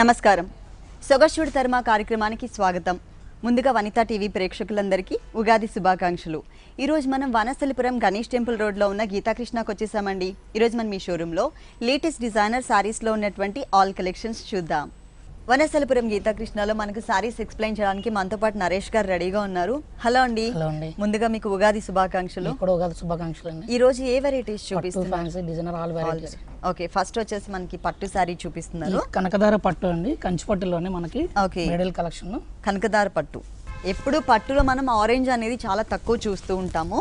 నమస్కారం. సొగశుడు తర్మ కార్యక్రమానికి స్వాగతం. ముందుగా వనితా టీవీ ప్రేక్షకులందరికీ ఉగాది శుభాకాంక్షలు. ఈరోజు మనం వనస్థలిపురం గణేష్ టెంపుల్ రోడ్లో ఉన్న గీతాకృష్ణకు వచ్చేసామండి. ఈరోజు మనం ఈ షోరూంలో లేటెస్ట్ డిజైనర్ శారీస్లో ఉన్నటువంటి ఆల్ కలెక్షన్స్ చూద్దాం. వనస్థలిపురం గీతాకృష్ణలో మనకు శారీస్ ఎక్స్ప్లెయిన్ చేయడానికి మనతో పాటు నరేష్ గారు రెడీగా ఉన్నారు. హలో అండి. ముందుగా మీకు ఉగాది శుభాకాంక్షలు. ఈ రోజు ఏ వెరైటీస్ చూపిస్తున్నారు? ఓకే, ఫస్ట్ వచ్చేసి మనకి పట్టు శారీ చూపిస్తున్నారు. కనకదార పట్టు అండి, కంచి పట్టులోనే మనకి మోడల్ కలెక్షన్. కనకదార పట్టు. ఎప్పుడు పట్టులో మనం ఆరెంజ్ అనేది చాలా తక్కువ చూస్తూ ఉంటాము.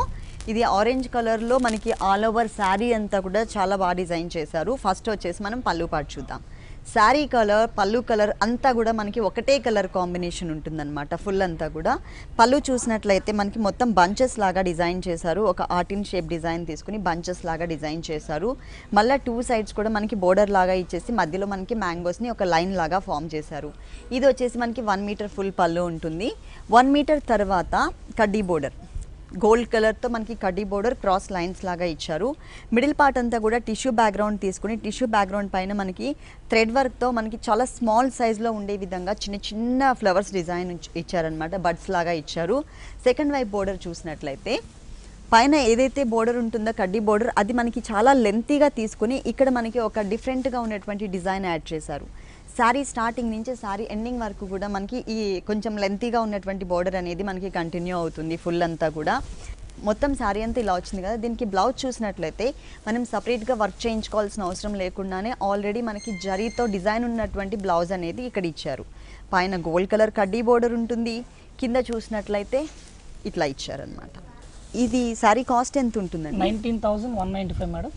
ఇది ఆరెంజ్ కలర్లో మనకి ఆల్ ఓవర్ శారీ అంతా కూడా చాలా బాగా డిజైన్ చేశారు. ఫస్ట్ వచ్చేసి మనం పళ్ళు పాటు చూద్దాం. శారీ కలర్, పళ్ళు కలర్ అంతా కూడా మనకి ఒకటే కలర్ కాంబినేషన్ ఉంటుందన్నమాట. ఫుల్ అంతా కూడా పళ్ళు చూసినట్లయితే మనకి మొత్తం బంచెస్ లాగా డిజైన్ చేశారు. ఒక ఆర్టిన్ షేప్ డిజైన్ తీసుకుని బంచెస్ లాగా డిజైన్ చేశారు. మళ్ళీ టూ సైడ్స్ కూడా మనకి బోర్డర్ లాగా ఇచ్చేసి మధ్యలో మనకి మ్యాంగోస్ని ఒక లైన్ లాగా ఫామ్ చేశారు. ఇది వచ్చేసి మనకి 1 మీటర్ ఫుల్ పళ్ళు ఉంటుంది. 1 మీటర్ తర్వాత కడ్డీ బోర్డర్, గోల్డ్ కలర్తో మనకి కడ్డీ బోర్డర్ క్రాస్ లైన్స్ లాగా ఇచ్చారు. మిడిల్ పార్ట్ అంతా కూడా టిష్యూ బ్యాక్గ్రౌండ్ తీసుకుని టిష్యూ బ్యాక్గ్రౌండ్ పైన మనకి థ్రెడ్ వర్క్తో మనకి చాలా స్మాల్ సైజ్లో ఉండే విధంగా చిన్న చిన్న ఫ్లవర్స్ డిజైన్ ఇచ్చారనమాట. బడ్స్ లాగా ఇచ్చారు. సెకండ్ వైపు బోర్డర్ చూసినట్లయితే పైన ఏదైతే బోర్డర్ ఉంటుందో కడ్డీ బోర్డర్, అది మనకి చాలా లెంతీగా తీసుకుని ఇక్కడ మనకి ఒక డిఫరెంట్గా ఉన్నటువంటి డిజైన్ యాడ్ చేశారు. శారీ స్టార్టింగ్ నుంచి శారీ ఎండింగ్ వరకు కూడా మనకి ఈ కొంచెం లెంతీగా ఉన్నటువంటి బోర్డర్ అనేది మనకి కంటిన్యూ అవుతుంది. ఫుల్ అంతా కూడా మొత్తం శారీ అంతా ఇలా వచ్చింది కదా. దీనికి బ్లౌజ్ చూసినట్లయితే మనం సపరేట్గా వర్క్ చేయించుకోవాల్సిన అవసరం లేకుండానే ఆల్రెడీ మనకి జరీతో డిజైన్ ఉన్నటువంటి బ్లౌజ్ అనేది ఇక్కడ ఇచ్చారు. పైన గోల్డ్ కలర్ కడ్డీ బోర్డర్ ఉంటుంది. కింద చూసినట్లయితే ఇట్లా ఇచ్చారనమాట. ఇది శారీ కాస్ట్ ఎంత ఉంటుందండి? 19,195 మేడం.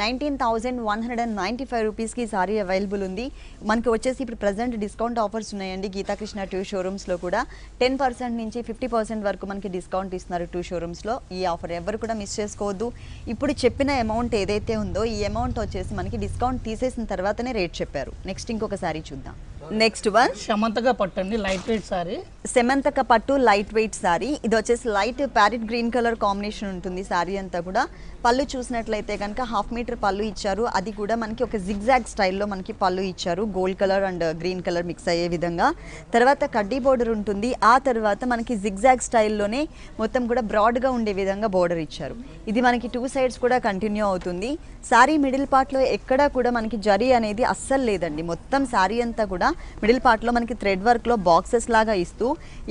19,195 రూపీస్కి సారీ అవైలబుల్ ఉంది. మనకి వచ్చేసి ఇప్పుడు ప్రజెంట్ డిస్కౌంట్ ఆఫర్స్ ఉన్నాయండి. గీతాకృష్ణ 2 షోరూమ్స్లో కూడా 10% నుంచి 50% వరకు మనకి డిస్కౌంట్ ఇస్తున్నారు 2 షోరూమ్స్లో. ఈ ఆఫర్ ఎవరు కూడా మిస్ చేసుకోవద్దు. ఇప్పుడు చెప్పిన అమౌంట్ ఏదైతే ఉందో ఈ అమౌంట్ వచ్చేసి మనకి డిస్కౌంట్ తీసేసిన తర్వాతనే రేట్ చెప్పారు. నెక్స్ట్ ఇంకొక సారీ చూద్దాం. నెక్స్ట్ వన్ సమంతక పట్టు అండి, లైట్ వెయిట్ సారీ. సెమంతక పట్టు లైట్ వెయిట్ సారీ. ఇది వచ్చేసి light parrot green colour combination ఉంటుంది సారీ అంతా కూడా. పళ్ళు చూసినట్లయితే కనుక 1/2 మీటర్ పళ్ళు ఇచ్చారు. అది కూడా మనకి ఒక జిగ్జాగ్ స్టైల్లో మనకి పళ్ళు ఇచ్చారు. Gold colour and green colour mix అయ్యే విధంగా. తర్వాత కడ్డీ బోర్డర్ ఉంటుంది. ఆ తర్వాత మనకి జిగ్జాగ్ స్టైల్లోనే మొత్తం కూడా బ్రాడ్గా ఉండే విధంగా బోర్డర్ ఇచ్చారు. ఇది మనకి 2 సైడ్స్ కూడా కంటిన్యూ అవుతుంది. సారీ మిడిల్ పార్ట్లో ఎక్కడా కూడా మనకి జరీ అనేది అస్సలు లేదండి. మొత్తం సారీ అంతా కూడా మిడిల్ పార్ట్లో మనకి థ్రెడ్ వర్క్లో బాక్సెస్ లాగా ఇస్తూ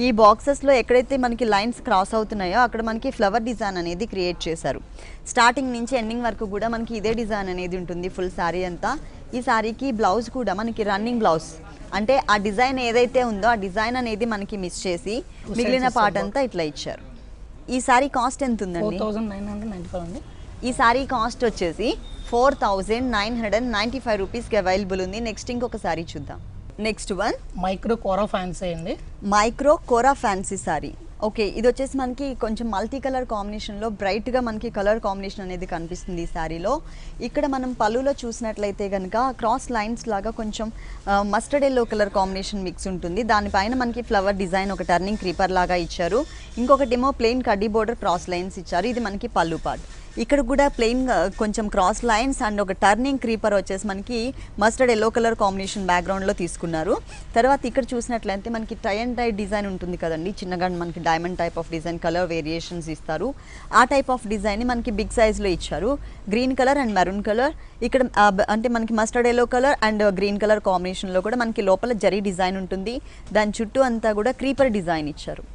ఈ బాక్సెస్లో ఎక్కడైతే మనకి లైన్స్ క్రాస్ అవుతున్నాయో అక్కడ మనకి ఫ్లవర్ డిజైన్ అనేది క్రియేట్ చేశారు. స్టార్టింగ్ నుంచి ఎండింగ్ వరకు కూడా మనకి ఇదే డిజైన్ అనేది ఉంటుంది ఫుల్ శారీ అంతా. ఈ శారీకి బ్లౌజ్ కూడా మనకి రన్నింగ్ బ్లౌజ్, అంటే ఆ డిజైన్ ఏదైతే ఉందో ఆ డిజైన్ అనేది మనకి మిస్ చేసి మిగిలిన పార్ట్ అంతా ఇట్లా ఇచ్చారు. ఈ శారీ కాస్ట్ ఎంత ఉందండి? 4,995 ఈ శారీ కాస్ట్ వచ్చేసి 4,995 రూపీస్కి అవైలబుల్ ఉంది. నెక్స్ట్ ఇంకొక శారీ చూద్దాం. నెక్స్ట్ వన్ మైక్రో కోరా ఫ్యాన్సీ అండి. మైక్రో కోరా ఫ్యాన్సీ సారీ. ఓకే, ఇది వచ్చేసి మనకి కొంచెం మల్టీ కలర్ కాంబినేషన్లో బ్రైట్గా మనకి కలర్ కాంబినేషన్ అనేది కనిపిస్తుంది ఈ శారీలో. ఇక్కడ మనం పళ్ళులో చూసినట్లయితే కనుక క్రాస్ లైన్స్ లాగా కొంచెం mustard yellow colour combination mix ఉంటుంది. దానిపైన మనకి ఫ్లవర్ డిజైన్ ఒక టర్నింగ్ క్రీపర్ లాగా ఇచ్చారు. ఇంకొకటేమో ప్లెయిన్ కడ్డీ బోర్డర్ క్రాస్ లైన్స్ ఇచ్చారు. ఇది మనకి పళ్ళు పార్ట్. ఇక్కడ కూడా ప్లెయిన్ కొంచెం క్రాస్ లైన్స్ అండ్ ఒక టర్నింగ్ క్రీపర్ వచ్చేసి మనకి మస్టర్డ్ ఎల్లో కలర్ కాంబినేషన్ బ్యాక్గ్రౌండ్లో తీసుకున్నారు. తర్వాత ఇక్కడ చూసినట్లయితే మనకి టై అండ్ టై డిజైన్ ఉంటుంది కదండి, చిన్నగా మనకి diamond type of design colour variations ఇస్తారు. ఆ టైప్ ఆఫ్ డిజైన్ని మనకి బిగ్ సైజ్లో ఇచ్చారు. Green colour and maroon colour. ఇక్కడ అంటే మనకి mustard yellow colour and green colour కాంబినేషన్లో కూడా మనకి లోపల జరీ డిజైన్ ఉంటుంది. దాని చుట్టూ అంతా కూడా క్రీపర్ డిజైన్ ఇచ్చారు.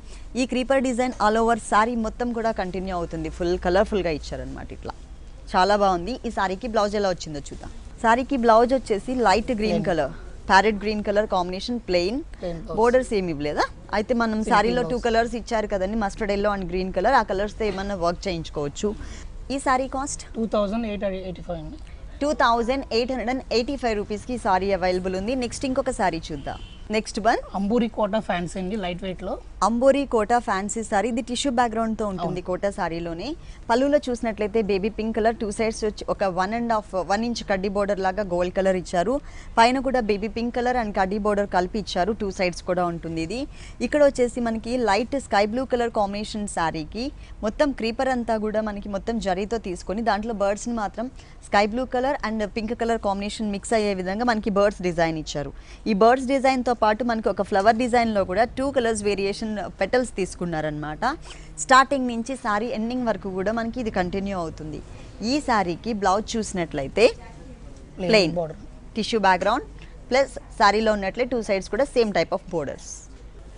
ఈ creeper design all over sari మొత్తం కూడా కంటిన్యూ అవుతుంది. ఫుల్ కలర్ఫుల్గా ఇచ్చారనమాట. ఇట్లా చాలా బాగుంది. ఈ శారీకి బ్లౌజ్ ఎలా వచ్చిందో చూద్దాం. శారీకి బ్లౌజ్ వచ్చేసి light green colour, parrot green colour combination, plain. Borders ఏమి ఇవ్వలేదా? అయితే మనం శారీలో 2 కలర్స్ ఇచ్చారు కదండి, mustard yellow and green colour. ఆ కలర్స్తో ఏమన్నా వర్క్ చేయించుకోవచ్చు. ఈ శారీ కాస్ట్ 2,885 2,885 రూపీస్కి సారీ అవైలబుల్ ఉంది. నెక్స్ట్ ఇంకొక సారీ చూద్దాం. Next one Amburi quota fancy అండి, లైట్ వెయిట్లో. అంబోరి కోటా ఫ్యాన్సీ సారీ, ఇది టిష్యూ బ్యాక్గ్రౌండ్ తో ఉంటుంది కోటా సారీలోనే. పళ్ళులో చూసినట్లయితే బేబీ పింక్ కలర్, 2 సైడ్స్ వచ్చి ఒక 1.5 ఇంచ్ కడ్డీ బోర్డర్ లాగా గోల్డ్ కలర్ ఇచ్చారు. పైన కూడా బేబీ పింక్ కలర్ అండ్ కడ్డీ బోర్డర్ కలిపి ఇచ్చారు, 2 సైడ్స్ కూడా ఉంటుంది ఇది. ఇక్కడ వచ్చేసి మనకి light sky blue colour combination సారీకి మొత్తం క్రీపర్ అంతా కూడా మనకి మొత్తం జరీతో తీసుకొని దాంట్లో బర్డ్స్ ని మాత్రం sky blue colour and pink colour combination mix అయ్యే విధంగా మనకి బర్డ్స్ డిజైన్ ఇచ్చారు. ఈ బర్డ్స్ డిజైన్ తో పాటు మనకి ఒక ఫ్లవర్ డిజైన్ లో కూడా 2 కలర్స్ వేరియేషన్ పెటల్స్ తీసుకున్నారనమాట. స్టార్టింగ్ నుంచి సారీ ఎండింగ్ వరకు కూడా మనకి ఇది కంటిన్యూ అవుతుంది. ఈ సారీకి బ్లౌజ్ చూసినట్లయితే ప్లెయిన్ టిష్యూ బ్యాక్గ్రౌండ్ ప్లస్ సారీలో ఉన్నట్లే 2 సైడ్స్ కూడా సేమ్ టైప్ ఆఫ్ బోర్డర్స్.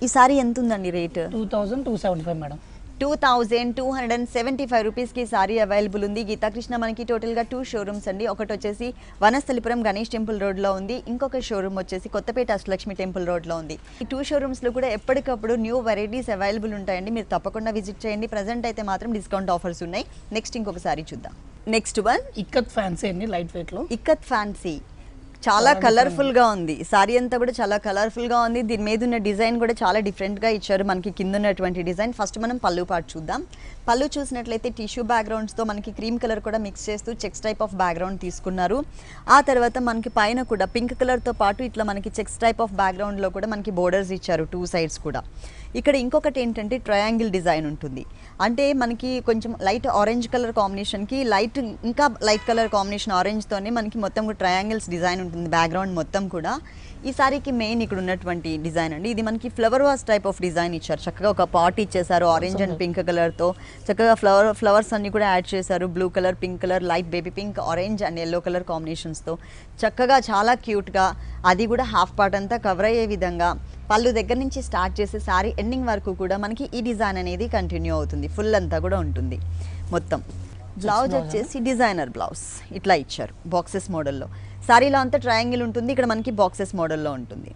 ఈ సారీ ఎంత ఉందండి రేట్? 2275 మేడం. 2275 రూపీస్కి సారీ అవైలబుల్ ఉంది. గీతాకృష్ణ మనకి టోటల్గా 2 షోరూమ్స్ అండి. ఒకటి వచ్చేసి వనస్థలిపురం గణేష్ టెంపుల్ రోడ్లో ఉంది, ఇంకొక షోరూమ్ వచ్చేసి కొత్తపేట అష్టలక్ష్మి టెంపుల్ రోడ్లో ఉంది. ఈ 2 షోరూమ్స్లో కూడా ఎప్పటికప్పుడు న్యూ వెరైటీస్ అవైలబుల్ ఉంటాయండి, మీరు తప్పకుండా విజిట్ చేయండి. ప్రజెంట్ అయితే మాత్రం డిస్కౌంట్ ఆఫర్స్ ఉన్నాయి. నెక్స్ట్ ఇంకొక సారీ చూద్దాం. నెక్స్ట్ వన్ ఇక్కత్ ఫ్యాన్సీ అండి, లైట్ వెయిట్ లో. ఇక్కత్ ఫ్యాన్సీ చాలా కలర్ఫుల్ గా ఉంది. సారీ అంతా కూడా చాలా కలర్ఫుల్ గా ఉంది. దీని మీద ఉన్న డిజైన్ కూడా చాలా డిఫరెంట్ గా ఇచ్చారు మనకి కింద ఉన్నటువంటి డిజైన్. ఫస్ట్ మనం పళ్ళు పార్ట్ చూద్దాం. పళ్ళు చూసినట్లయితే టిష్యూ బ్యాక్గ్రౌండ్స్ తో మనకి క్రీమ్ కలర్ కూడా మిక్స్ చేస్తూ చెక్స్ టైప్ ఆఫ్ బ్యాక్గ్రౌండ్ తీసుకున్నారు. ఆ తర్వాత మనకి పైన కూడా పింక్ కలర్ తో పాటు ఇట్లా మనకి చెక్స్ టైప్ ఆఫ్ బ్యాక్గ్రౌండ్ లో కూడా మనకి బోర్డర్స్ ఇచ్చారు 2 సైడ్స్ కూడా. ఇక్కడ ఇంకొకటి ఏంటంటే ట్రయాంగిల్ డిజైన్ ఉంటుంది. అంటే మనకి కొంచెం లైట్ ఆరెంజ్ కలర్ కాంబినేషన్కి లైట్ ఇంకా లైట్ కలర్ కాంబినేషన్ ఆరెంజ్తోనే మనకి మొత్తం కూడా ట్రయాంగిల్స్ డిజైన్ ఉంటుంది బ్యాక్గ్రౌండ్ మొత్తం కూడా. ఈ సారీకి మెయిన్ ఇక్కడ ఉన్నటువంటి డిజైన్ అండి, ఇది మనకి flower vase type of design ఇచ్చారు. చక్కగా ఒక పాట్ ఇచ్చేసారు ఆరెంజ్ అండ్ పింక్ కలర్తో. చక్కగా ఫ్లవర్స్ అన్ని కూడా యాడ్ చేశారు. Blue colour, pink colour, light baby pink, orange and yellow colour కాంబినేషన్స్తో చక్కగా చాలా క్యూట్గా, అది కూడా హాఫ్ పార్ట్ అంతా కవర్ అయ్యే విధంగా పళ్ళు దగ్గర నుంచి స్టార్ట్ చేసే సారీ ఎండింగ్ వరకు కూడా మనకి ఈ డిజైన్ అనేది కంటిన్యూ అవుతుంది. ఫుల్ అంతా కూడా ఉంటుంది మొత్తం. బ్లౌజ్ వచ్చేసి డిజైనర్ బ్లౌజ్ ఇట్లా ఇచ్చారు బాక్సెస్ మోడల్లో. సారీలో అంతా ట్రయాంగిల్ ఉంటుంది, ఇక్కడ మనకి బాక్సెస్ మోడల్లో ఉంటుంది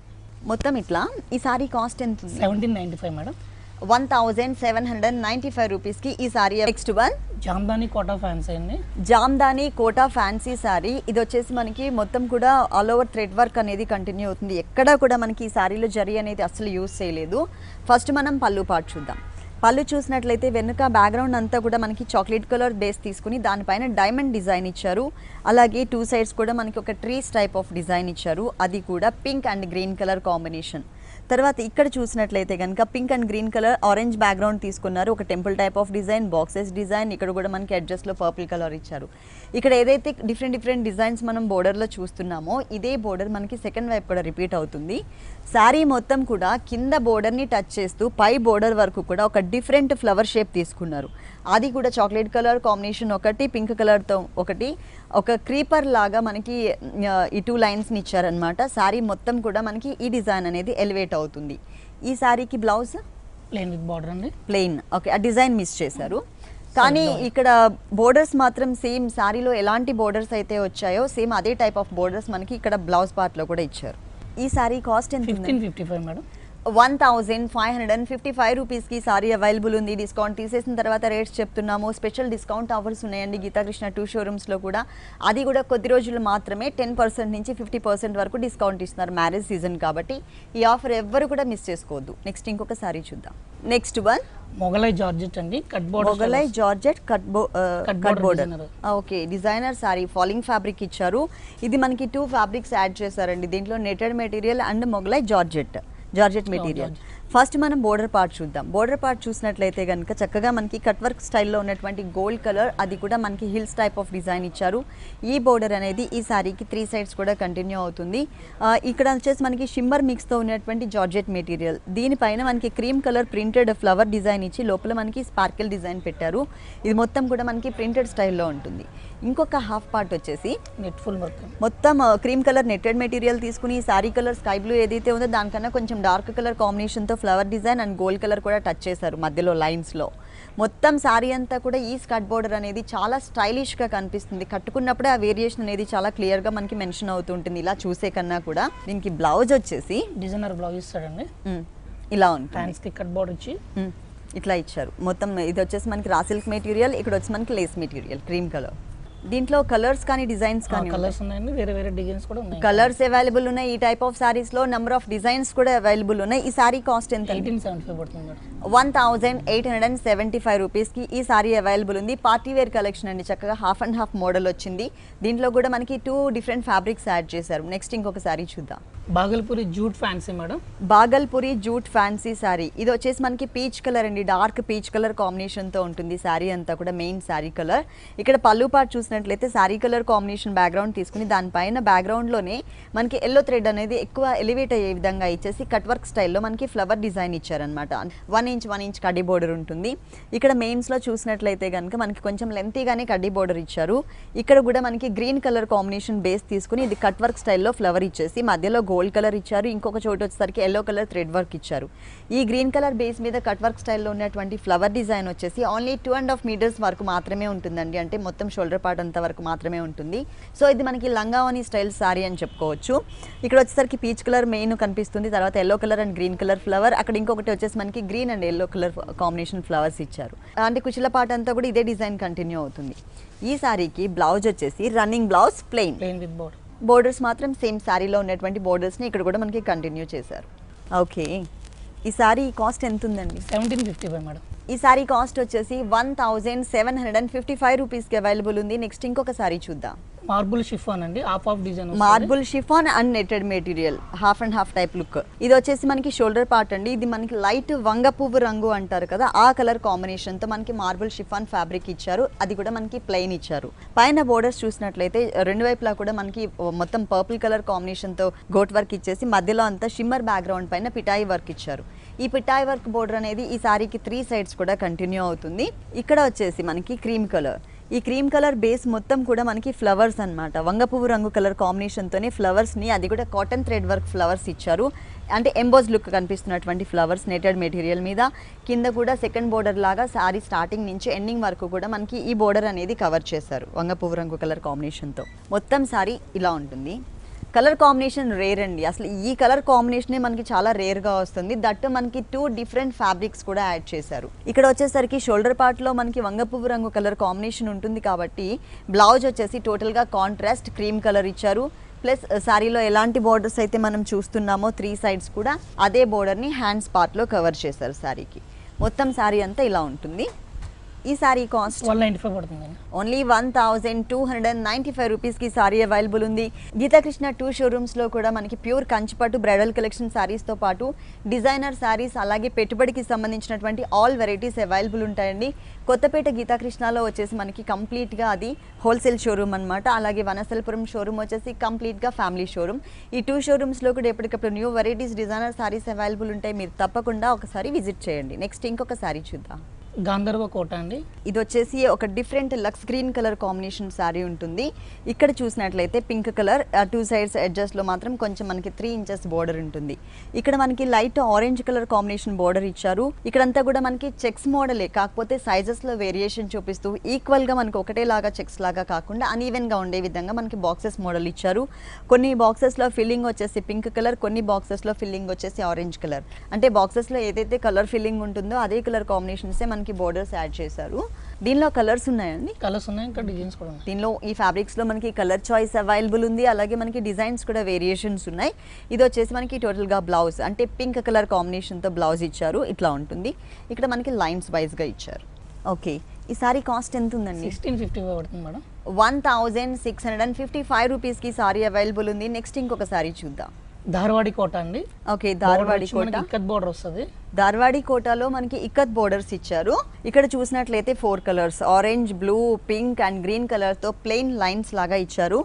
మొత్తం ఇట్లా. ఈ సారీ కాస్ట్ ఎంత ఉంది? 1795 మేడం. 1795 రూపీస్కి ఈ sari. Next one jamdani Kota fancy అండి. జామ్దాని కోటా ఫ్యాన్సీ సారీ. ఇది వచ్చేసి మనకి మొత్తం కూడా ఆల్ ఓవర్ థ్రెడ్ వర్క్ అనేది కంటిన్యూ అవుతుంది. ఎక్కడా కూడా మనకి ఈ సారీలో జరీ అనేది అసలు యూజ్ చేయలేదు. ఫస్ట్ మనం పళ్ళు పార్ట్ చూద్దాం. పళ్ళు చూసినట్లయితే వెనుక బ్యాక్గ్రౌండ్ అంతా కూడా మనకి చాక్లెట్ కలర్ బేస్ తీసుకుని దానిపైన డైమండ్ డిజైన్ ఇచ్చారు. అలాగే 2 సైడ్స్ కూడా మనకి ఒక ట్రీస్ టైప్ ఆఫ్ డిజైన్ ఇచ్చారు, అది కూడా pink and green colour combination. తర్వాత ఇక్కడ చూసినట్లయితే కనుక pink and green colour orange background తీసుకున్నారు, ఒక temple type of design, boxes design. ఇక్కడ కూడా మనకి అడ్జస్ట్లో పర్పుల్ కలర్ ఇచ్చారు. ఇక్కడ ఏదైతే డిఫరెంట్ డిజైన్స్ మనం బోర్డర్లో చూస్తున్నామో ఇదే బోర్డర్ మనకి సెకండ్ వైపు కూడా రిపీట్ అవుతుంది. శారీ మొత్తం కూడా కింద బోర్డర్ని టచ్ చేస్తూ పై బోర్డర్ వరకు కూడా ఒక డిఫరెంట్ ఫ్లవర్ షేప్ తీసుకున్నారు. అది కూడా చాక్లెట్ కలర్ కాంబినేషన్ ఒకటి, పింక్ కలర్తో ఒకటి, ఒక క్రీపర్ లాగా మనకి ఈ 2 లైన్స్ని ఇచ్చారనమాట. శారీ మొత్తం కూడా మనకి ఈ డిజైన్ అనేది ఎలివేట్ అవుతుంది. ఈ శారీకి బ్లౌజ్ ప్లెయిన్ విత్ బార్డర్ అండి. Plain, okay. ఆ డిజైన్ మిస్ చేశారు, కానీ ఇక్కడ బోర్డర్స్ మాత్రం సేమ్ శారీలో ఎలాంటి బోర్డర్స్ అయితే వచ్చాయో సేమ్ అదే టైప్ ఆఫ్ బోర్డర్స్ మనకి ఇక్కడ బ్లౌజ్ పార్ట్లో కూడా ఇచ్చారు. ఈ సారీ కాస్ట్ ఎంత? 1555 మేడం. 1555 రూపీస్కి సారీ అవైలబుల్ ఉంది. డిస్కౌంట్ తీసేసిన తర్వాత రేట్స్ చెప్తున్నాము. స్పెషల్ డిస్కౌంట్ ఆఫర్స్ ఉన్నాయండి గీతాకృష్ణ 2 షోరూమ్స్లో కూడా. అది కూడా కొద్ది రోజులు మాత్రమే 10% నుంచి 50% వరకు డిస్కౌంట్ ఇస్తున్నారు, మ్యారేజ్ సీజన్ కాబట్టి. ఈ ఆఫర్ ఎవ్వరు కూడా మిస్ చేసుకోవద్దు. నెక్స్ట్ ఇంకొక సారీ చూద్దాం. నెక్స్ట్ వన్ మొగలై జార్జెట్ అండి, cut border. Mughlai georgette cut border, okay. Designer sorry, falling fabric ఇచ్చారు. ఇది మనకి 2 ఫ్యాబ్రిక్స్ యాడ్ చేశారండి దీంట్లో, netted material and Mughlai georgette material. First మనం బోర్డర్ పార్ట్ చూద్దాం. బోర్డర్ పార్ట్ చూసినట్లయితే కనుక చక్కగా మనకి కట్ వర్క్ స్టైల్లో ఉన్నటువంటి గోల్డ్ కలర్, అది కూడా మనకి హిల్స్ టైప్ ఆఫ్ డిజైన్ ఇచ్చారు. ఈ బోర్డర్ అనేది ఈ సారీకి 3 సైడ్స్ కూడా కంటిన్యూ అవుతుంది. ఇక్కడ వచ్చేసి మనకి షిమ్మర్ మిక్స్తో ఉన్నటువంటి జార్జెట్ మెటీరియల్, దీనిపైన మనకి cream colour printed flower design ఇచ్చి లోపల మనకి స్పార్కిల్ డిజైన్ పెట్టారు. ఇది మొత్తం కూడా మనకి ప్రింటెడ్ స్టైల్లో ఉంటుంది. ఇంకొక హాఫ్ పార్ట్ వచ్చేసి నెట్ ఫుల్ వర్క్, మొత్తం క్రీమ్ కలర్ నెట్టెడ్ మెటీరియల్ తీసుకుని సారీ కలర్ స్కై బ్లూ ఏదైతే ఉందో దానికన్నా కొంచెం డార్క్ కలర్ కాంబినేషన్తో flower design and gold colour కూడా టచ్ చేశారు మధ్యలో లైన్స్లో. మొత్తం సారీ అంతా కూడా ఈ స్కర్ట్ బోర్డర్ అనేది చాలా స్టైలిష్గా కనిపిస్తుంది. కట్టుకున్నప్పుడే ఆ వేరియేషన్ అనేది చాలా క్లియర్గా మనకి మెన్షన్ అవుతుంటుంది ఇలా చూసే కన్నా కూడా. దీనికి బ్లౌజ్ వచ్చేసి డిజైనర్ బ్లౌజ్ ఇస్తాడండి, ఇలా ఉంది. హ్యాండ్స్కి కట్ బోర్డర్ ఇచ్చి ఇట్లా ఇచ్చారు మొత్తం. ఇది వచ్చేసి మనకి రా సిల్క్ మెటీరియల్, ఇక్కడ వచ్చి మనకి లేస్ మెటీరియల్ క్రీమ్ కలర్. దీంట్లో కలర్స్ కానీ డిజైన్స్ కానీ కలర్స్ ఉన్నాయండి, వేరే వేరే డిజైన్స్ కూడా ఉన్నాయి. కలర్స్ అవైలబుల్ ఉన్నాయి. ఈ టైప్ ఆఫ్ సారీస్ లో నెంబర్ ఆఫ్ డిజైన్స్ కూడా అవైలబుల్ ఉన్నాయి. ఈ సారీ కాస్ట్ ఎంత? 1875 పడుతుంది మేడం. 1875 రూపీస్కి ఈ సారీ అవైలబుల్ ఉంది. పార్టీ వేర్ కలెక్షన్ అండి, చక్కగా హాఫ్ అండ్ హాఫ్ మోడల్ వచ్చింది. దీంట్లో కూడా మనకి 2 డిఫరెంట్ ఫ్యాబ్రిక్స్ యాడ్ చేశారు. నెక్స్ట్ ఇంకొక సారీ చూద్దాం. Bhagalpuri jute fancy madam. Bhagalpuri jute fancy sari. ఇది వచ్చేసి మనకి పీచ్ కలర్ అండి, డార్క్ పీచ్ కలర్ కాంబినేషన్తో ఉంటుంది సారీ అంతా కూడా, మెయిన్ సారీ కలర్. ఇక్కడ పళ్ళు పాటు చూసినట్లయితే సారీ కలర్ కాంబినేషన్ బ్యాక్గ్రౌండ్ తీసుకుని దానిపైన బ్యాక్గ్రౌండ్లోనే మనకి ఎల్లో థ్రెడ్ అనేది ఎక్కువ ఎలివేట్ అయ్యే విధంగా ఇచ్చేసి కట్ వర్క్ స్టైల్లో మనకి ఫ్లవర్ డిజైన్ ఇచ్చారనమాట. 1 ఇంచ్ కడ్డీ బోర్డర్ ఉంటుంది. ఇక్కడ మెయిన్స్లో చూసినట్లయితే కనుక మనకి కొంచెం లెంతీగానే కడ్డీ బోర్డర్ ఇచ్చారు. ఇక్కడ కూడా మనకి గ్రీన్ కలర్ కాంబినేషన్ బేస్ తీసుకుని ఇది కట్ వర్క్ స్టైల్లో ఫ్లవర్ ఇచ్చేసి మధ్యలో గోల్డ్ కలర్ ఇచ్చారు. ఇంకొక చోటు వచ్చేసరికి ఎల్లో కలర్ థ్రెడ్ వర్క్ ఇచ్చారు. ఈ గ్రీన్ కలర్ బేస్ మీద కట్ వర్క్ స్టైల్లో ఉన్నటువంటి ఫ్లవర్ డిజైన్ వచ్చేసి ఓన్లీ 2.5 మీటర్స్ వరకు మాత్రమే ఉంటుందండి. అంటే మొత్తం షోల్డర్ పార్ట్ అంత వరకు మాత్రమే ఉంటుంది. సో ఇది మనకి లంగావని స్టైల్ సారీ అని చెప్పుకోవచ్చు. ఇక్కడ వచ్చేసరికి పీచ్ కలర్ మెయిన్ కనిపిస్తుంది, తర్వాత yellow colour and green colour flower, అక్కడ ఇంకొకటి వచ్చేసి మనకి green and yellow colour combination flowers ఇచ్చారు. అంటే కుచిల పార్ట్ అంతా కూడా ఇదే డిజైన్ కంటిన్యూ అవుతుంది. ఈ సారీకి బ్లౌజ్ వచ్చేసి running blouse plain with border. Borders మాత్రం సేమ్ శారీలో ఉన్నటువంటి బోర్డర్స్ని ఇక్కడ కూడా మనకి కంటిన్యూ చేశారు. ఓకే, ఈ సారీ కాస్ట్ ఎంత ఉందండి? 1755 మేడం. ఈ సారీ కాస్ట్ వచ్చేసి 1755 రూపీస్కి అవైలబుల్ ఉంది. నెక్స్ట్ ఇంకొక సారీ చూద్దాం. మార్బుల్ షిఫాన్ అండి, half design. Marble chiffon and netted material, half and half type look. ఇది వచ్చేసి మనకి షోల్డర్ పార్ట్ అండి. ఇది మనకి లైట్ వంగ పువ్వు రంగు అంటారు కదా, ఆ కలర్ కాంబినేషన్ తో మనకి మార్బుల్ షిఫాన్ ఫ్యాబ్రిక్ ఇచ్చారు. అది కూడా మనకి ప్లెయిన్ ఇచ్చారు. పైన బోర్డర్స్ చూసినట్లయితే రెండు వైపులా కూడా మనకి మొత్తం పర్పుల్ కలర్ కాంబినేషన్ తో గోట్ వర్క్ ఇచ్చేసి మధ్యలో అంతా షిమ్మర్ బ్యాక్గ్రౌండ్ పైన పిటాయి వర్క్ ఇచ్చారు. ఈ పిటాయి వర్క్ బోర్డర్ అనేది ఈ సారీకి 3 సైడ్స్ కూడా కంటిన్యూ అవుతుంది. ఇక్కడ వచ్చేసి మనకి క్రీమ్ కలర్. ఈ క్రీమ్ కలర్ బేస్ మొత్తం కూడా మనకి ఫ్లవర్స్ అన్నమాట. వంగ పువ్వు రంగు కలర్ కాంబినేషన్తోనే ఫ్లవర్స్ని, అది కూడా కాటన్ థ్రెడ్ వర్క్ ఫ్లవర్స్ ఇచ్చారు. అంటే ఎంబోజ్ లుక్ కనిపిస్తున్నటువంటి ఫ్లవర్స్ నెటెడ్ మెటీరియల్ మీద. కింద కూడా సెకండ్ బోర్డర్ లాగా సారీ స్టార్టింగ్ నుంచి ఎండింగ్ వరకు కూడా మనకి ఈ బోర్డర్ అనేది కవర్ చేశారు వంగ పువ్వు రంగు కలర్ కాంబినేషన్తో. మొత్తం సారీ ఇలా ఉంటుంది. కలర్ కాంబినేషన్ రేర్ అండి, అసలు ఈ కలర్ కాంబినేషనే మనకి చాలా రేర్గా వస్తుంది. దట్ మనకి 2 డిఫరెంట్ ఫ్యాబ్రిక్స్ కూడా యాడ్ చేశారు. ఇక్కడ వచ్చేసరికి షోల్డర్ పార్ట్లో మనకి వంగ పువ్వు రంగు కలర్ కాంబినేషన్ ఉంటుంది కాబట్టి బ్లౌజ్ వచ్చేసి టోటల్గా కాంట్రాస్ట్ క్రీమ్ కలర్ ఇచ్చారు. ప్లస్ శారీలో ఎలాంటి బోర్డర్స్ అయితే మనం చూస్తున్నామో 3 సైడ్స్ కూడా అదే బోర్డర్ని హ్యాండ్స్ పార్ట్లో కవర్ చేశారు శారీకి. మొత్తం శారీ అంతా ఇలా ఉంటుంది. ఈ సారీ కాస్ట్ 195 పడుతుంది. ఓన్లీ 1295 రూపీస్కి సారీ అవైలబుల్ ఉంది. గీతాకృష్ణ 2 షోరూమ్స్లో కూడా మనకి ప్యూర్ కంచిపట్టు బ్రైడల్ కలెక్షన్ శారీస్తో పాటు డిజైనర్ శారీస్, అలాగే పెట్టుబడికి సంబంధించినటువంటి ఆల్ వెరైటీస్ అవైలబుల్ ఉంటాయండి. కొత్తపేట గీతాకృష్ణలో వచ్చేసి మనకి కంప్లీట్గా అది హోల్సేల్ షోరూమ్ అనమాట. అలాగే వనసల్పురం షోరూమ్ వచ్చేసి కంప్లీట్గా ఫ్యామిలీ షోరూమ్. ఈ 2 షోరూమ్స్లో కూడా ఎప్పటికప్పుడు new varieties designer saris available ఉంటాయి. మీరు తప్పకుండా ఒకసారి విజిట్ చేయండి. నెక్స్ట్ ఇంకొక శారీ చూద్దాం. గాంధర్వ కోట అండి. ఇది వచ్చేసి ఒక different lux green colour combination sari ఉంటుంది. ఇక్కడ చూసినట్లయితే పింక్ కలర్, 2 సైడ్స్ ఎడ్జెస్లో మాత్రం కొంచెం మనకి 3 ఇంచెస్ బోర్డర్ ఉంటుంది. ఇక్కడ మనకి light orange colour combination border ఇచ్చారు. ఇక్కడంతా కూడా మనకి చెక్స్ మోడలే, కాకపోతే సైజెస్లో వేరియేషన్ చూపిస్తూ ఈక్వల్గా మనకి ఒకటేలాగా చెక్స్ లాగా కాకుండా అన్ఈవెన్గా ఉండే విధంగా మనకి బాక్సెస్ మోడల్ ఇచ్చారు. కొన్ని బాక్సెస్లో ఫిల్లింగ్ వచ్చేసి పింక్ కలర్, కొన్ని బాక్సెస్లో ఫిల్లింగ్ వచ్చేసి ఆరెంజ్ కలర్. అంటే బాక్సెస్లో ఏదైతే కలర్ ఫిల్లింగ్ ఉంటుందో అదే కలర్ కాంబినేషన్సే మనకి బోర్డర్స్ యాడ్ చేశారు. దీనిలో కలర్స్ ఉన్నాయండి, కలర్స్ ఉన్నాయి, ఇంకా డిజైన్స్ కూడా ఉన్నాయి. దీనిలో ఈ ఫ్యాబ్రిక్స్లో మనకి కలర్ చాయిస్ అవైలబుల్ ఉంది. అలాగే మనకి డిజైన్స్ కూడా వేరియేషన్స్ ఉన్నాయి. ఇది వచ్చేసి మనకి టోటల్గా బ్లౌజ్ అంటే పింక్ కలర్ కాంబినేషన్తో బ్లౌజ్ ఇచ్చారు. ఇట్లా ఉంటుంది. ఇక్కడ మనకి లైన్స్ వైజ్గా ఇచ్చారు. ఓకే, ఈ సారీ కాస్ట్ ఎంత ఉందండి? 1655 పడుతుంది మేడం. 1655 రూపీస్కి సారీ అవైలబుల్ ఉంది. నెక్స్ట్ ఇంకొక సారీ చూద్దాం. ధార్వాడి కోట అండి. ఓకే, ధార్వాడి కోట. ఇక్కత్ బోర్డర్ వస్తుంది. ధార్వాడి కోటాలో మనకి ఇక్కత్ బోర్డర్స్ ఇచ్చారు. ఇక్కడ చూసినట్లయితే 4 colours orange, blue, pink and green కలర్తో ప్లెయిన్ లైన్స్ లాగా ఇచ్చారు.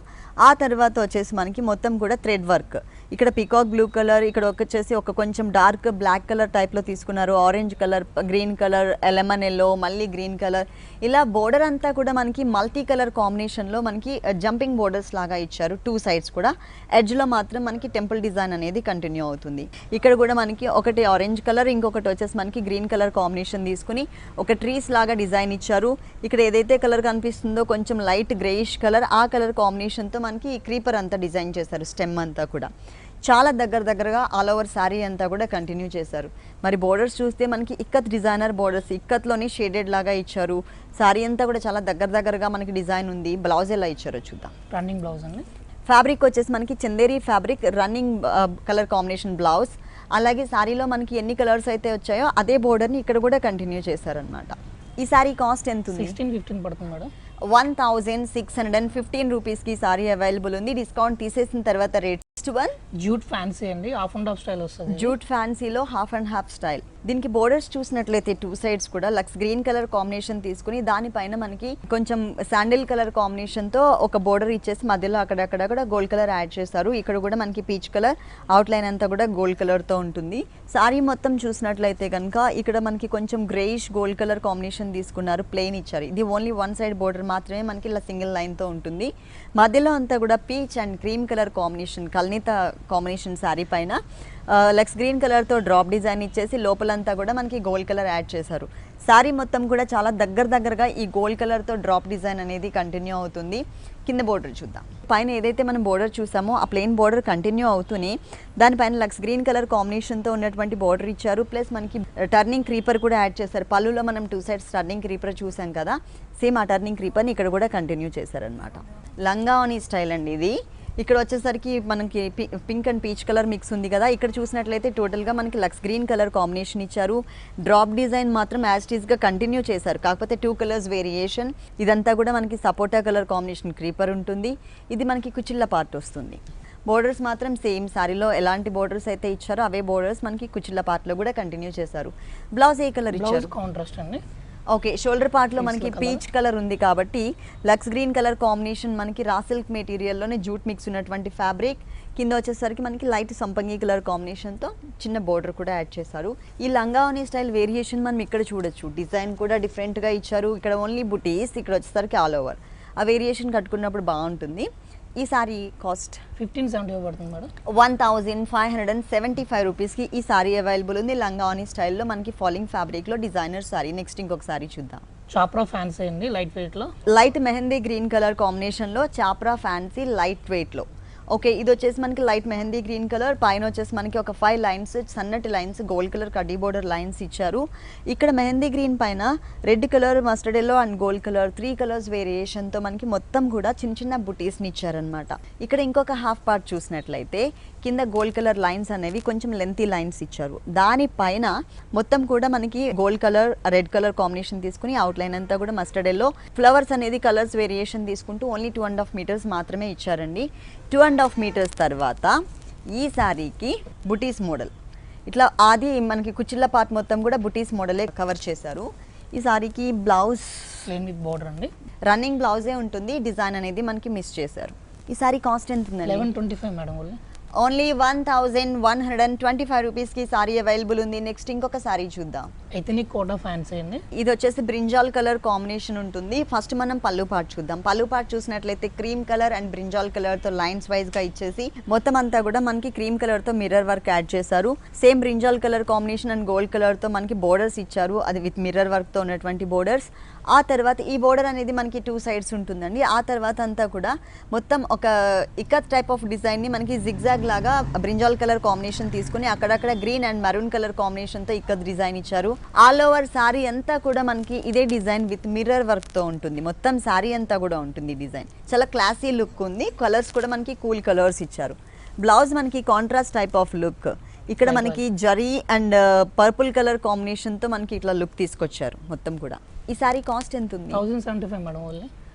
ఆ తర్వాత వచ్చేసి మనకి మొత్తం కూడా థ్రెడ్ వర్క్. ఇక్కడ పికాక్ బ్లూ కలర్, ఇక్కడ వచ్చేసి ఒక కొంచెం డార్క్ బ్లాక్ కలర్ టైప్లో తీసుకున్నారు. Orange colour, green colour, lemon yellow, మళ్ళీ గ్రీన్ కలర్. ఇలా బోర్డర్ అంతా కూడా మనకి మల్టీ కలర్ కాంబినేషన్లో మనకి జంపింగ్ బోర్డర్స్ లాగా ఇచ్చారు. 2 సైడ్స్ కూడా. ఎడ్జ్లో మాత్రం మనకి టెంపుల్ డిజైన్ అనేది కంటిన్యూ అవుతుంది. ఇక్కడ కూడా మనకి ఒకటి ఆరెంజ్ కలర్, ఇంకొకటి వచ్చేసి మనకి గ్రీన్ కలర్ కాంబినేషన్ తీసుకుని ఒక ట్రీస్ లాగా డిజైన్ ఇచ్చారు. ఇక్కడ ఏదైతే కలర్ కనిపిస్తుందో కొంచెం లైట్ గ్రేయిష్ కలర్, ఆ కలర్ కాంబినేషన్తో మనకి ఈ క్రీపర్ అంతా డిజైన్ చేశారు, స్టెమ్ అంతా కూడా. చాలా దగ్గరగా ఆల్ ఓవర్ శారీ అంతా కూడా కంటిన్యూ చేశారు. మరి బోర్డర్స్ చూస్తే మనకి ఇక్కత్ డిజైనర్ బోర్డర్స్, ఇక్కత్లోని షేడెడ్ లాగా ఇచ్చారు. శారీ అంతా కూడా చాలా దగ్గరగా మనకి డిజైన్ ఉంది. బ్లౌజ్ ఎలా ఇచ్చారో చూద్దాం. రన్నింగ్ బ్లౌజ్ అండి. ఫ్యాబ్రిక్ వచ్చేసి మనకి Chanderi fabric, running colour combination blouse. అలాగే శారీలో మనకి ఎన్ని కలర్స్ అయితే వచ్చాయో అదే బోర్డర్ని ఇక్కడ కూడా కంటిన్యూ చేశారనమాట. ఈ శారీ కాస్ట్ ఎంత ఉంది? 16-15 పడుతుంది మేడం. 1615 రూపీస్కి సారీ అవైలబుల్ ఉంది. డిస్కౌంట్ తీసేసిన తర్వాత రేట్ జూట్ ఫ్యాన్సీ అండి, హాఫ్ అండ్ హాఫ్ స్టైల్ వస్తుంది. జూట్ ఫ్యాన్సీలో హాఫ్ అండ్ హాఫ్ స్టైల్. దీనికి బోర్డర్స్ చూసినట్లయితే 2 సైడ్స్ కూడా లక్స్ గ్రీన్ కలర్ కాంబినేషన్ తీసుకుని దానిపైన మనకి కొంచెం శాండిల్ కలర్ కాంబినేషన్తో ఒక బోర్డర్ ఇచ్చేసి మధ్యలో అక్కడక్కడ గోల్డ్ కలర్ యాడ్ చేస్తారు. ఇక్కడ కూడా మనకి పీచ్ కలర్, అవుట్లైన్ అంతా కూడా గోల్డ్ కలర్తో ఉంటుంది. సారీ మొత్తం చూసినట్లయితే కనుక ఇక్కడ మనకి కొంచెం గ్రేయిష్ గోల్డ్ కలర్ కాంబినేషన్ తీసుకున్నారు, ప్లెయిన్ ఇచ్చారు. ఇది ఓన్లీ 1 సైడ్ బోర్డర్ మాత్రమే మనకి ఇలా సింగిల్ లైన్తో ఉంటుంది. మధ్యలో అంతా కూడా peach and cream colour combination, కల్నీత కాంబినేషన్ శారీ పైన లక్స్ గ్రీన్ కలర్తో డ్రాప్ డిజైన్ ఇచ్చేసి లోపలంతా కూడా మనకి గోల్డ్ కలర్ యాడ్ చేశారు. శారీ మొత్తం కూడా చాలా దగ్గరగా ఈ గోల్డ్ కలర్తో డ్రాప్ డిజైన్ అనేది కంటిన్యూ అవుతుంది. కింద బోర్డర్ చూద్దాం. పైన ఏదైతే మనం బోర్డర్ చూసామో ఆ ప్లెయిన్ బోర్డర్ కంటిన్యూ అవుతూనే దానిపైన లక్స్ గ్రీన్ కలర్ కాంబినేషన్తో ఉన్నటువంటి బోర్డర్ ఇచ్చారు. ప్లస్ మనకి టర్నింగ్ క్రీపర్ కూడా యాడ్ చేశారు. పళ్ళులో మనం 2 సైడ్స్ టర్నింగ్ క్రీపర్ చూసాం కదా, సేమ్ ఆ టర్నింగ్ క్రీపర్ని ఇక్కడ కూడా కంటిన్యూ చేశారనమాట. లంగావని స్టైల్ అండి ఇది. ఇక్కడ వచ్చేసరికి మనకి pink and peach colour mix ఉంది కదా, ఇక్కడ చూసినట్లయితే టోటల్గా మనకి లక్స్ గ్రీన్ కలర్ కాంబినేషన్ ఇచ్చారు. డ్రాప్ డిజైన్ మాత్రం యాజ్ ఇట్ ఈస్గా కంటిన్యూ చేశారు, కాకపోతే 2 కలర్స్ వేరియేషన్. ఇదంతా కూడా మనకి సపోటా కలర్ కాంబినేషన్ క్రీపర్ ఉంటుంది. ఇది మనకి కుచిళ్ళ పార్ట్ వస్తుంది. బోర్డర్స్ మాత్రం సేమ్ సారీలో ఎలాంటి బోర్డర్స్ అయితే ఇచ్చారో అవే బోర్డర్స్ మనకి కుచిళ్ళ పార్ట్లో కూడా కంటిన్యూ చేశారు. బ్లౌజ్ ఏ కలర్ ఇచ్చారు? కాంట్రాస్ట్ అండి. ఓకే, షోల్డర్ పార్ట్లో మనకి పీచ్ కలర్ ఉంది కాబట్టి లక్స్ గ్రీన్ కలర్ కాంబినేషన్ మనకి రా సిల్క్ మెటీరియల్లోనే జూట్ మిక్స్ ఉన్నటువంటి ఫ్యాబ్రిక్. కింద వచ్చేసరికి మనకి లైట్ సంపంగి కలర్ కాంబినేషన్తో చిన్న బోర్డర్ కూడా యాడ్ చేశారు. ఈ లంగావని స్టైల్ వేరియేషన్ మనం ఇక్కడ చూడొచ్చు. డిజైన్ కూడా డిఫరెంట్గా ఇచ్చారు. ఇక్కడ ఓన్లీ బుటీస్, ఇక్కడ వచ్చేసరికి ఆల్ ఓవర్. ఆ వేరియేషన్ కట్టుకున్నప్పుడు బాగుంటుంది. ఈ సారీ కాస్ట్ 1575 పడుతుంది మేడం. 1575 రూపీస్కి ఈ సారీ అవైలబుల్ ఉంది. లంగావని స్టైల్లో మనకి ఫాలింగ్ ఫ్యాబ్రిక్లో డిజైనర్ సారీ. నెక్స్ట్ ఇంకొక సారీ చూద్దాం. చాప్రా ఫ్యాన్సీ అండి, లైట్ వెయిట్లో. లైట్ మెహందీ గ్రీన్ కలర్ కాంబినేషన్లో చాప్రా ఫ్యాన్సీ లైట్ వెయిట్లో. ఓకే, ఇది వచ్చేసి మనకి లైట్ మెహందీ గ్రీన్ కలర్, పైన వచ్చేసి మనకి ఒక 5 లైన్స్ సన్నటి లైన్స్ గోల్డ్ కలర్ కడ్డీ బోర్డర్ లైన్స్ ఇచ్చారు. ఇక్కడ మెహందీ గ్రీన్ పైన red colour, mustard yellow and gold colour 3 colours వేరియేషన్తో మనకి మొత్తం కూడా చిన్న బుటీస్ని ఇచ్చారనమాట. ఇక్కడ ఇంకొక హాఫ్ పార్ట్ చూసినట్లయితే కింద గోల్డ్ కలర్ లైన్స్ అనేవి కొంచెం లెంతీ లైన్స్ ఇచ్చారు. దానిపైన మొత్తం కూడా మనకి gold colour, red colour combination తీసుకుని అవుట్లైన్ అంతా కూడా మస్టర్డ్ ఎల్లో, ఫ్లవర్స్ అనేది కలర్స్ వేరియేషన్ తీసుకుంటూ ఓన్లీ 2.5 మీటర్స్ మాత్రమే ఇచ్చారండి. 2.5 మీటర్స్ తర్వాత ఈ శారీకి బుటీస్ మోడల్ ఇట్లా ఆది మనకి కుచిళ్ళ పార్ట్ మొత్తం కూడా బుటీస్ మోడలే కవర్ చేశారు. ఈ శారీకి బ్లౌజ్ ప్లెయిన్ విత్ బోర్డర్ అండి. రన్నింగ్ బ్లౌజే ఉంటుంది. డిజైన్ అనేది మనకి మిస్ చేశారు. ఈ శారీ కాస్ట్ ఎంత ఉందండి? 1125 మేడం. ఓన్లీ 1125 రూపీస్కి సారీ అవైలబుల్ ఉంది. నెక్స్ట్ ఇంకొక సారీ చూద్దాం. ఎథనిక్ కోటా ఫ్యాన్సీ అండి. ఇది వచ్చేసి బ్రింజాల్ కలర్ కాంబినేషన్ ఉంటుంది. ఫస్ట్ మనం పళ్ళు పార్ట్ చూద్దాం. పళ్ళు పార్ట్ చూసినట్లయితే క్రీమ్ కలర్ అండ్ బ్రింజాల్ కలర్తో లైన్స్ వైజ్గా ఇచ్చేసి మొత్తం అంతా కూడా మనకి క్రీమ్ కలర్తో మిర్రర్ వర్క్ యాడ్ చేశారు. Same brinjal colour combination and gold కలర్తో మనకి బోర్డర్స్ ఇచ్చారు, అది విత్ మిర్రర్ వర్క్తో ఉన్నటువంటి బోర్డర్స్. ఆ తర్వాత ఈ బోర్డర్ అనేది మనకి 2 సైడ్స్ ఉంటుందండి. ఆ తర్వాత అంతా కూడా మొత్తం ఒక ఇకత్ టైప్ ఆఫ్ డిజైన్ని మనకి జిగ్జాగ్ లాగా బ్రింజాల్ కలర్ కాంబినేషన్ తీసుకుని అక్కడక్కడ గ్రీన్ అండ్ మెరూన్ కలర్ కాంబినేషన్తో ఇకత్ డిజైన్ ఇచ్చారు. ఆల్ ఓవర్ శారీ అంతా కూడా మనకి ఇదే డిజైన్ విత్ మిర్రర్ వర్క్తో ఉంటుంది. మొత్తం శారీ అంతా కూడా ఉంటుంది డిజైన్. చాలా క్లాసీ లుక్ ఉంది. కలర్స్ కూడా మనకి కూల్ కలర్స్ ఇచ్చారు. బ్లౌజ్ మనకి కాంట్రాస్ట్ టైప్ ఆఫ్ లుక్. ఇక్కడ మనకి జరీ అండ్ పర్పుల్ కలర్ కాంబినేషన్తో మనకి ఇట్లా లుక్ తీసుకొచ్చారు మొత్తం కూడా. ఈ సారీ కాస్ట్ ఎంత ఉంది? 1075 మేడం.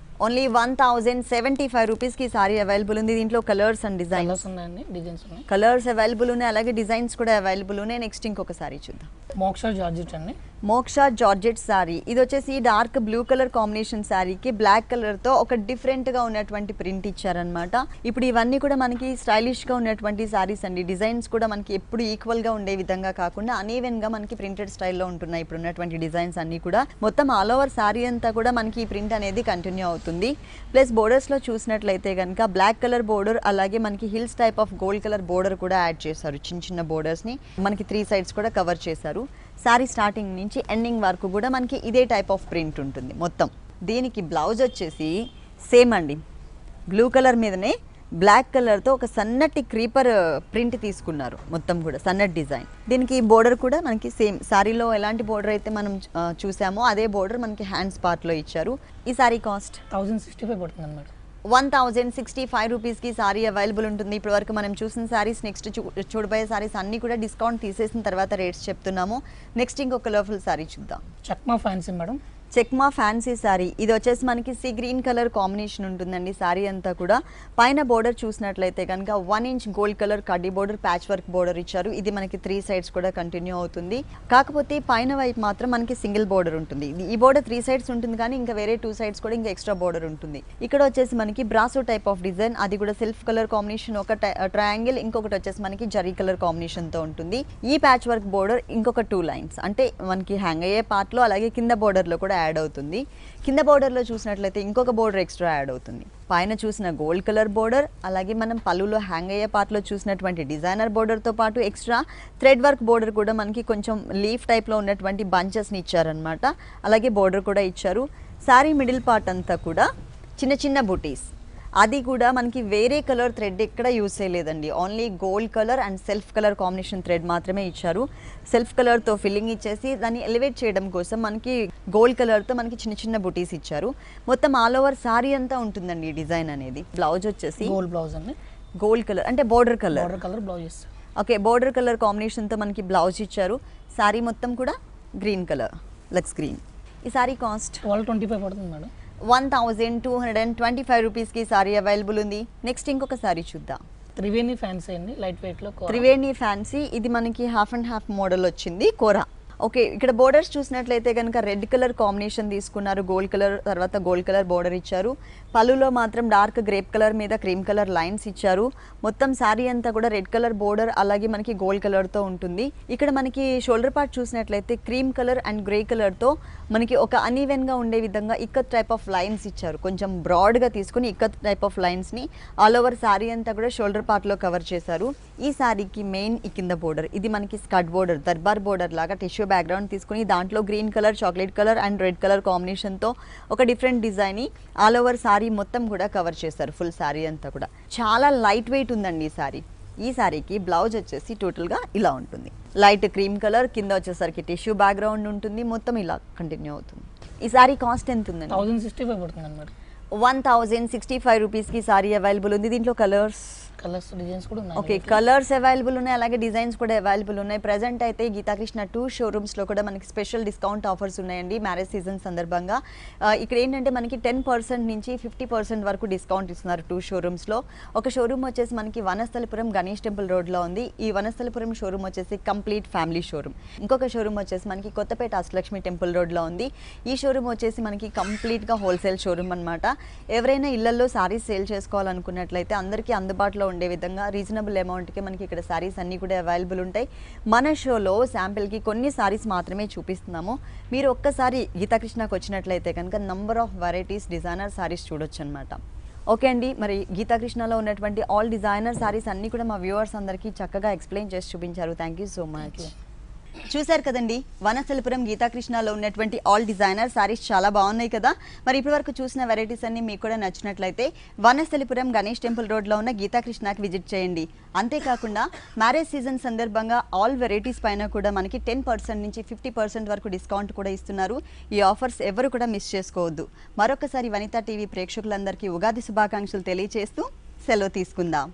ఓన్లీ 1075 రూపీస్కి సారీ అవైలబుల్ ఉంది. దీంట్లో కలర్స్ అండ్ డిజైన్స్ ఉన్నాయండి, డిజైన్స్ ఉన్నాయి. కలర్స్ అవైలబుల్ ఉన్నాయి, అలాగే డిజైన్స్ కూడా అవైలబుల్ ఉన్నాయి. నెక్స్ట్ ఇంకొక సారీ చూద్దాం. మోక్షా జార్జెట్ అండి. Moksha georgette sorry. ఇది వచ్చేసి డార్క్ బ్లూ కలర్ కాంబినేషన్ శారీకి బ్లాక్ కలర్తో ఒక డిఫరెంట్గా ఉన్నటువంటి ప్రింట్ ఇచ్చారనమాట. ఇప్పుడు ఇవన్నీ కూడా మనకి స్టైలిష్గా ఉన్నటువంటి శారీస్ అండి. డిజైన్స్ కూడా మనకి ఎప్పుడు ఈక్వల్గా ఉండే విధంగా కాకుండా అనీవెన్గా మనకి ప్రింటెడ్ స్టైల్లో ఉంటున్నాయి ఇప్పుడు ఉన్నటువంటి డిజైన్స్ అన్నీ కూడా. మొత్తం ఆల్ ఓవర్ శారీ అంతా కూడా మనకి ఈ ప్రింట్ అనేది కంటిన్యూ అవుతుంది. ప్లస్ బోర్డర్స్లో చూసినట్లయితే కనుక బ్లాక్ కలర్ బోర్డర్, అలాగే మనకి hills type of gold colour border కూడా యాడ్ చేశారు. చిన్న బోర్డర్స్ని మనకి 3 సైడ్స్ కూడా కవర్ చేశారు. శారీ స్టార్టింగ్ నుంచి ఎండింగ్ వరకు కూడా మనకి ఇదే టైప్ ఆఫ్ ప్రింట్ ఉంటుంది మొత్తం. దీనికి బ్లౌజ్ వచ్చేసి సేమ్ అండి, బ్లూ కలర్ మీదనే బ్లాక్ కలర్తో ఒక సన్నటి క్రీపర్ ప్రింట్ తీసుకున్నారు, మొత్తం కూడా సన్నటి డిజైన్. దీనికి బోర్డర్ కూడా మనకి సేమ్ శారీలో ఎలాంటి బోర్డర్ అయితే మనం చూసామో అదే బోర్డర్ మనకి హ్యాండ్స్ పార్ట్లో ఇచ్చారు. ఈ శారీ కాస్ట్ 1065 పడుతుంది మేడం. 1065 రూపీస్కి సారీ అవైలబుల్ ఉంటుంది. ఇప్పటి వరకు మనం చూసిన సారీస్, నెక్స్ట్ చూడబోయే సారీస్ అన్నీ కూడా డిస్కౌంట్ తీసేసిన తర్వాత రేట్స్ చెప్తున్నాము. నెక్స్ట్ ఇంకొక కలర్ఫుల్ సారీ చూద్దాం. Chakma fancy madam. చెక్మా ఫ్యాన్సీ సారీ, ఇది వచ్చేసి మనకి సీ గ్రీన్ కలర్ కాంబినేషన్ ఉంటుందండి. సారీ అంతా కూడా పైన బోర్డర్ చూసినట్లయితే కనుక 1 ఇంచ్ గోల్డ్ కలర్ కడ్డీ బోర్డర్, ప్యాచ్ వర్క్ బోర్డర్ ఇచ్చారు. ఇది మనకి 3 సైడ్స్ కూడా కంటిన్యూ అవుతుంది. కాకపోతే పైన వైపు మాత్రం మనకి సింగిల్ బోర్డర్ ఉంటుంది. ఈ బోర్డర్ 3 సైడ్స్ ఉంటుంది, కానీ ఇంకా వేరే 2 సైడ్స్ కూడా ఇంకా ఎక్స్ట్రా బోర్డర్ ఉంటుంది. ఇక్కడ వచ్చేసి మనకి బ్రాసో టైప్ ఆఫ్ డిజైన్, అది కూడా సెల్ఫ్ కలర్ కాంబినేషన్, ఒక ట్రయాంగిల్, ఇంకొకటి వచ్చేసి మనకి జరీ కలర్ కాంబినేషన్ తో ఉంటుంది. ఈ ప్యాచ్ వర్క్ బోర్డర్ ఇంకొక 2 లైన్స్ అంటే మనకి హ్యాంగ్ అయ్యే పార్ట్ లో, అలాగే కింద బోర్డర్ లో కూడా యాడ్ అవుతుంది. కింద బోర్డర్లో చూసినట్లయితే ఇంకొక బోర్డర్ ఎక్స్ట్రా యాడ్ అవుతుంది. పైన చూసిన గోల్డ్ కలర్ బోర్డర్, అలాగే మనం పళ్ళులో హ్యాంగ్ అయ్యే పార్ట్లో చూసినటువంటి డిజైనర్ బోర్డర్తో పాటు ఎక్స్ట్రా థ్రెడ్ వర్క్ బోర్డర్ కూడా మనకి కొంచెం లీఫ్ టైప్లో ఉన్నటువంటి బంచెస్ని ఇచ్చారనమాట. అలాగే బోర్డర్ కూడా ఇచ్చారు. శారీ మిడిల్ పార్ట్ అంతా కూడా చిన్న చిన్న బుటీస్, అది కూడా మనకి వేరే కలర్ థ్రెడ్ ఎక్కడ యూజ్ చేయలేదండి. Only gold colour and self colour combination thread మాత్రమే ఇచ్చారు. సెల్ఫ్ కలర్తో ఫిల్లింగ్ ఇచ్చేసి దాన్ని ఎలివేట్ చేయడం కోసం మనకి గోల్డ్ కలర్తో మనకి చిన్న చిన్న బుటీస్ ఇచ్చారు. మొత్తం ఆల్ ఓవర్ సారీ అంతా ఉంటుందండి ఈ డిజైన్ అనేది. బ్లౌజ్ వచ్చేసి గోల్డ్ బ్లౌజ్ అండి, గోల్డ్ కలర్ అంటే border colour blouse. Okay, border colour కాంబినేషన్తో మనకి బ్లౌజ్ ఇచ్చారు. సారీ మొత్తం కూడా గ్రీన్ కలర్, లక్స్ గ్రీన్. ఈ సారీ కాస్ట్ 1225 పడుతుంది మేడం. 1225 రూపీస్కి సారీ అవైలబుల్ ఉంది. నెక్స్ట్ ఇంకొక సారీ చూద్దాం. త్రివేణి ఫ్యాన్సీ అండి, లైట్ వెయిట్లో. త్రివేణి ఫ్యాన్సీ, ఇది మనకి హాఫ్ అండ్ హాఫ్ మోడల్ వచ్చింది, కోరా. ఓకే, ఇక్కడ బోర్డర్స్ చూసినట్లయితే కనుక రెడ్ కలర్ కాంబినేషన్ తీసుకున్నారు, గోల్డ్ కలర్ తర్వాత గోల్డ్ కలర్ బోర్డర్ ఇచ్చారు. పళ్ళులో మాత్రం డార్క్ గ్రేప్ కలర్ మీద క్రీమ్ కలర్ లైన్స్ ఇచ్చారు. మొత్తం శారీ అంతా కూడా రెడ్ కలర్ బోర్డర్, అలాగే మనకి గోల్డ్ కలర్తో ఉంటుంది. ఇక్కడ మనకి షోల్డర్ పార్ట్ చూసినట్లయితే క్రీమ్ కలర్ అండ్ గ్రే కలర్తో మనకి ఒక అన్ఈవెన్గా ఉండే విధంగా ఇక్కత్ టైప్ ఆఫ్ లైన్స్ ఇచ్చారు. కొంచెం బ్రాడ్గా తీసుకుని ఇక్కత్ టైప్ ఆఫ్ లైన్స్ని ఆల్ ఓవర్ శారీ అంతా కూడా షోల్డర్ పార్ట్లో కవర్ చేశారు. ఈ శారీకి మెయిన్ ఈ కింద బోర్డర్, ఇది మనకి స్కర్ట్ బోర్డర్, దర్బార్ బోర్డర్ లాగా టిష్యూ బ్యాక్గ్రౌండ్ తీసుకుని దాంట్లో green colour, chocolate colour and red colour కాంబినేషన్తో ఒక different design all over sari మొత్తం కూడా కవర్ చేశారు. ఫుల్ శారీ అంతా కూడా చాలా లైట్ వెయిట్ ఉందండి ఈ శారీ. ఈ శారీకి బ్లౌజ్ వచ్చేసి టోటల్గా ఇలా ఉంటుంది, లైట్ క్రీమ్ కలర్, కింద వచ్చేసరికి టిష్యూ బ్యాక్గ్రౌండ్ ఉంటుంది, మొత్తం ఇలా కంటిన్యూ అవుతుంది. ఈ శారీ కాస్ట్ ఎంత ఉందండి? 1065 పడుతుంది అన్నమాట. 1065 రూపీస్కి సారీ అవైలబుల్ ఉంది. దీంట్లో కలర్స్ డిజైన్స్ కూడా ఉన్నాయి. ఓకే, కలర్స్ అవైలబుల్ ఉన్నాయి, అలాగే డిజైన్స్ కూడా అవైలబుల్ ఉన్నాయి. ప్రజెంట్ అయితే గీతాకృష్ణ 2 షోరూమ్స్లో కూడా మనకి స్పెషల్ డిస్కౌంట్ ఆఫర్స్ ఉన్నాయండి మ్యారేజ్ సీజన్ సందర్భంగా. ఇక్కడ ఏంటంటే మనకి 10% నుంచి 50% వరకు డిస్కౌంట్ ఇస్తున్నారు 2 షోరూమ్స్లో. ఒక షోరూమ్ వచ్చేసి మనకి వనస్థలిపురం గణేష్ టెంపుల్ రోడ్లో ఉంది. ఈ వనస్థలిపురం షోరూమ్ వచ్చేసి కంప్లీట్ ఫ్యామిలీ షోరూమ్. ఇంకొక షోరూమ్ వచ్చేసి మనకి కొత్తపేట అష్టలక్ష్మి టెంపుల్ రోడ్లో ఉంది. ఈ షోరూమ్ వచ్చేసి మనకి కంప్లీట్గా హోల్సేల్ షోరూమ్ అనమాట. ఎవరైనా ఇళ్లలో సారీస్ సేల్ చేసుకోవాలనుకున్నట్లయితే అందరికీ అందుబాటులో ఉండే విధంగా రీజనబుల్ అమౌంట్కి మనకి ఇక్కడ సారీస్ అన్నీ కూడా అవైలబుల్ ఉంటాయి. మన షోలో శాంపిల్కి కొన్ని సారీస్ మాత్రమే చూపిస్తున్నాము. మీరు ఒక్కసారి గీతాకృష్ణకు వచ్చినట్లయితే కనుక number of varieties designer saris చూడొచ్చు అనమాట. ఓకే అండి, మరి గీతాకృష్ణలో ఉన్నటువంటి ఆల్ డిజైనర్ సారీస్ అన్నీ కూడా మా వ్యూవర్స్ అందరికీ చక్కగా ఎక్స్ప్లెయిన్ చేసి చూపించారు. Thank you so much. చూశారు కదండి, వనస్థలిపురం గీతాకృష్ణలో ఉన్నటువంటి ఆల్ డిజైనర్ సారీస్ చాలా బాగున్నాయి కదా. మరి ఇప్పటి వరకు చూసిన వెరైటీస్ అన్ని మీకు కూడా నచ్చినట్లయితే వనస్థలిపురం గణేష్ టెంపుల్ రోడ్లో ఉన్న గీతాకృష్ణకి విజిట్ చేయండి. అంతేకాకుండా మ్యారేజ్ సీజన్ సందర్భంగా ఆల్ వెరైటీస్ పైన కూడా మనకి 10% నుంచి 50% వరకు డిస్కౌంట్ కూడా ఇస్తున్నారు. ఈ ఆఫర్స్ ఎవరు కూడా మిస్ చేసుకోవద్దు. మరొకసారి వనితా టీవీ ప్రేక్షకులందరికీ ఉగాది శుభాకాంక్షలు తెలియజేస్తూ సెలవు తీసుకుందాం.